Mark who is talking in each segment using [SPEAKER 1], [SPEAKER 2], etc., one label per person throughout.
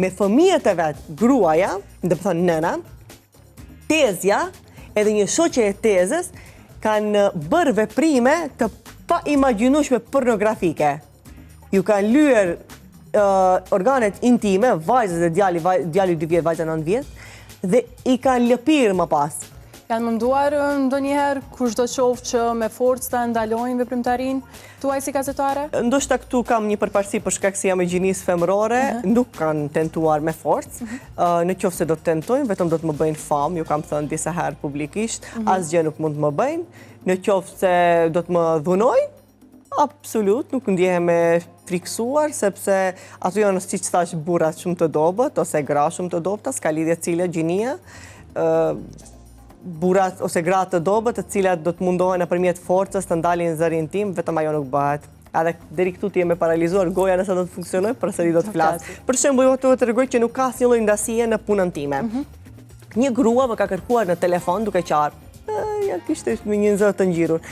[SPEAKER 1] me fëmijët e vetë, gruaja, dhe më thonë nëna, tezja edhe një shoqe e tezës kanë bërë veprime të pa imagjinueshme pornografike. Ju kanë lyer organet intime, vajzës dhe djali 2 vjet, vajza 9 vjet, dhe i kanë lëpirë më pas.
[SPEAKER 2] Janë mënduar ndonjëherë kushdo qoftë që me forcë ta ndalojnë veprimtarinë tuaj si gazetare?
[SPEAKER 1] Ndoshta këtu kam një përparësi për shkak se jam e gjinisë femërore, nuk kanë tentuar me forcë. Në qoftë se do të tentojnë, vetëm do të më bëjnë famë, ju kam thënë disa herë publikisht, asgjë nuk mund të më bëjnë. Në qoftë se do të më dhunojnë, absolut, nuk ndjehem e friksuar, sepse ato janë siç thash burrat shumë të dobët ose gra shumë të dobta, s'ka lidhje cila gjinia. Burrat ose gratë të dobët, të cilat do të mundohen nëpërmjet forcës të ndalin zërin tim, vetëm ajo nuk bëhet. Edhe deri këtu ti jemi paralizuar, goja nëse do të funksionojë, përsëri do të flas. Për shembull, ju të tregoj që nuk ka asnjë lloj ndasie në punën time. Një grua më ka kërkuar në telefon duke qarë. Ja kishte me një zë të ngjirur.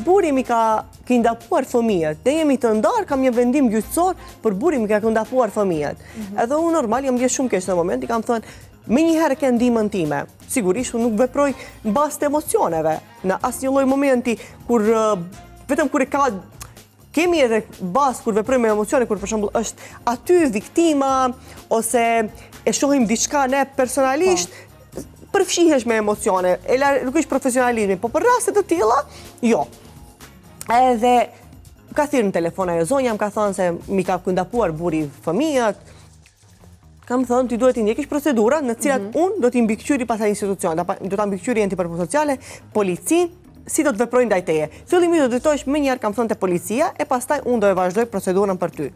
[SPEAKER 1] Buri mi ka ndapuar fëmijët. Ne jemi të ndarë, kam një vendim gjyqësor, për buri mi ka ndapuar fëmijët. Edhe unë normal jam ndjesh shumë keq në moment, i kam thënë me njëherë ke ndihmën time. Sigurisht unë nuk veproj mbas të emocioneve. Në asnjë lloj momenti kur vetëm kur kemi edhe bas kur veprojmë me emocione, kur për shembull është aty viktima ose e shohim diçka ne personalisht, përfshihesh me emocione, nuk është profesionalizmi, po për raste të tilla, jo. Edhe ka thirrë në telefon ajo zonja, më ka thënë se mi ka ndapuar buri fëmijët. Kam thënë, ti duhet t'i ndjekish procedura në cilat unë do t'i mbikëqyri pasaj institucionet, do t'a mbikëqyri antiparapsociale, policin, si do të veprojnë ndaj teje. Fillimisht do të drejtohesh më njëherë, kam thënë, te policia, e pastaj unë do e vazhdoj procedurën për ty.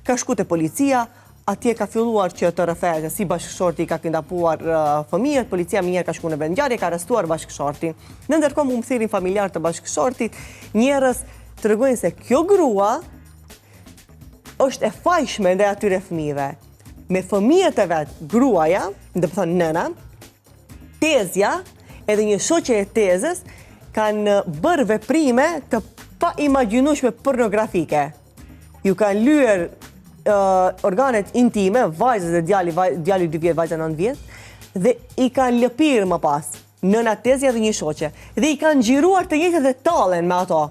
[SPEAKER 1] Ka shku te policia, atje ka filluar që të rrëfehet se si bashkëshorti ka ndapuar fëmijët, policia më njëherë ka shku në vendngjarje, ka arrestuar bashkëshortin. Në ndërkohë më thirrin familjar të bashkëshortit, njerëz tregojnë se kjo grua është e fajshme ndaj atyre fëmijëve. Me fëmijët e vetë, gruaja, dhe më thonë nëna, tezja edhe një shoqe e tezës kanë bërë veprime të pa imagjinueshme pornografike. Ju kanë lyer organet intime, vajzës dhe djali 2 vjet, vajza 9 vjet, dhe i kanë lëpirë më pas. Nëna tezja dhe një shoqe. Dhe i kanë xhiruar të njëjtët dhe tallen me ato.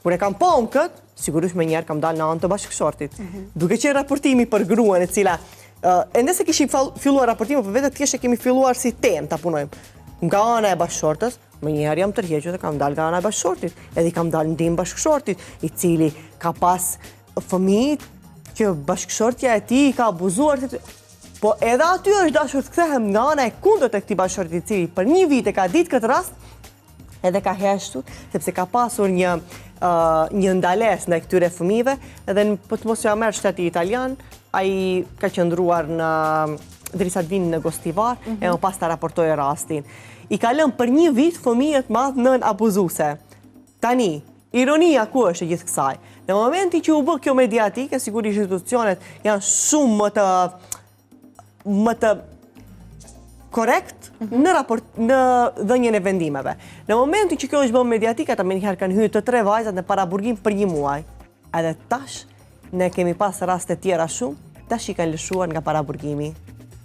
[SPEAKER 1] Kur e kam pa unë këtë, sigurisht me njerë kam dalë në anë të bashkëshortit. Duke që raportimi për gruan e cila, ende se kishim filluar raportimi, për vetë thjesht e kemi filluar si tem të punojmë. Nga ana e bashkëshortës, me njerë jam tërhequr dhe kam dalë nga ana e bashkëshortit, edhe i kam dalë ndim bashkëshortit, i cili ka pas fëmijë që bashkëshortja e tij ka abuzuar. Po edhe aty është dashur të kthehem nga ana e kundërt e këtij bashkëshorti, i cili për 1 vit e ka ditë këtë rast, edhe ka heshtur, sepse ka pasur një ndales ndaj këtyre fëmijëve, edhe po të mos ja merr shteti italian, ai ka qëndruar derisa të vinë në Gostivar, e më pas ta raportojë rastin. I ka lënë për 1 vit fëmijët madh nën abuzuese. Tani, ironia ku është e gjithë kësaj? Në momenti që u bë kjo mediatike, sigurisht institucionet janë shumë më të korrekt në dhënien e vendimeve. Në momentin që kjo është bërë mediatike, ata më njëherë kanë hyrë të 3 vajzat në paraburgim për 1 muaj. Edhe tash ne kemi pas raste tjera shumë, tash i kanë lëshuar nga paraburgimi.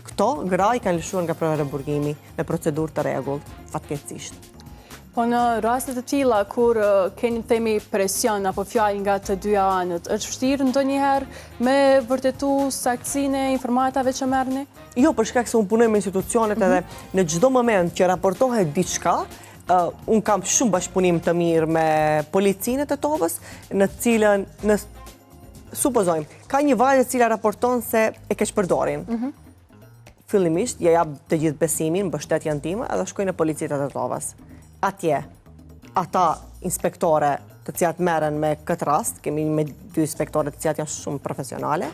[SPEAKER 1] Këto gra i kanë lëshuar nga paraburgimi me procedurë të rregullt, fatkeqësisht.
[SPEAKER 2] Po në rastet të tilla kur keni themi presion apo fjalë nga të dyja anët, është vështirë ndonjëherë me vërtetu saktësinë e informatave që merrni?
[SPEAKER 1] Jo, për shkak se unë punoj me institucionet edhe në çdo moment që raportohet diçka, unë kam shumë bashkëpunim të mirë me policinë të Tovës, në cilën supozojmë, ka një vajzë e cila raporton se e keqpërdorin. Fillimisht ja jap të gjithë besimin, mbështetjen time, edhe shkoj në policinë të Tovës. Atje, ata inspektore të cilat merren me këtë rast, kemi me 2 inspektore të cilat janë shumë profesionale,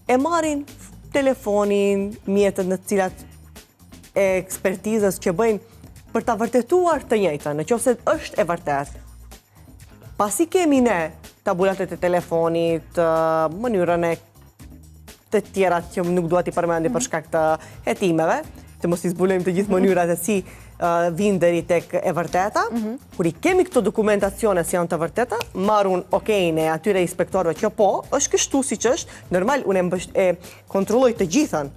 [SPEAKER 1] e marrin telefonin, mjetët në cilat e ekspertizës që bëjnë për ta vërtetuar të njëjtën, nëse është e vërtet. Pasi kemi ne tabulatet e telefonit, mënyrën e të tjera që nuk dua t'i përmendi për shkak të hetimeve, të mos i zbulojmë të gjithë mënyrat e si vinë deri tek e vërteta, kur i kemi këto dokumentacione si janë të vërteta, marrun okejnë e atyre inspektorëve që po, është kështu siç është, normal unë e kontrolloj të gjithën,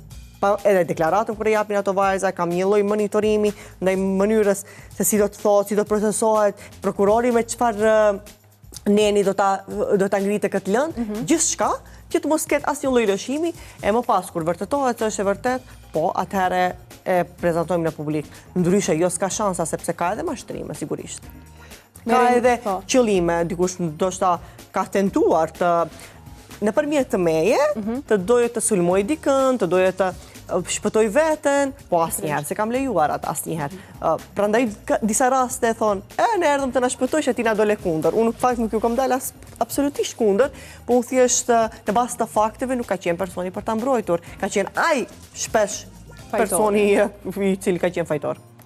[SPEAKER 1] edhe deklaratën kur e japin ato vajza, kam një lloj monitorimi ndaj mënyrës se si do të thotë, si do të procesohet, prokurori me çfarë neni do ta ngritë këtë lëndë, gjithçka që të mos ketë asnjë lloj lëshimi, e më pas kur vërtetohet se është e vërtet, po atëherë e prezantojmë në publik. Ndryshe jo s'ka shansa sepse ka edhe mashtrime sigurisht. Ka edhe qëllime, dikush ndoshta ka tentuar të nëpërmjet të meje, të doje të sulmoj dikën, të doje të shpëtoj veten, po asnjëherë se kam lejuar atë asnjëherë. Prandaj disa raste thonë, ne erdhëm të na shpëtojsh e ti na dole kundër. Unë në fakt nuk ju kam dalë absolutisht kundër, po unë thjesht në bazë të fakteve nuk ka qenë personi për ta mbrojtur. Ka qenë ai shpesh personi i cili ka qenë fajtor.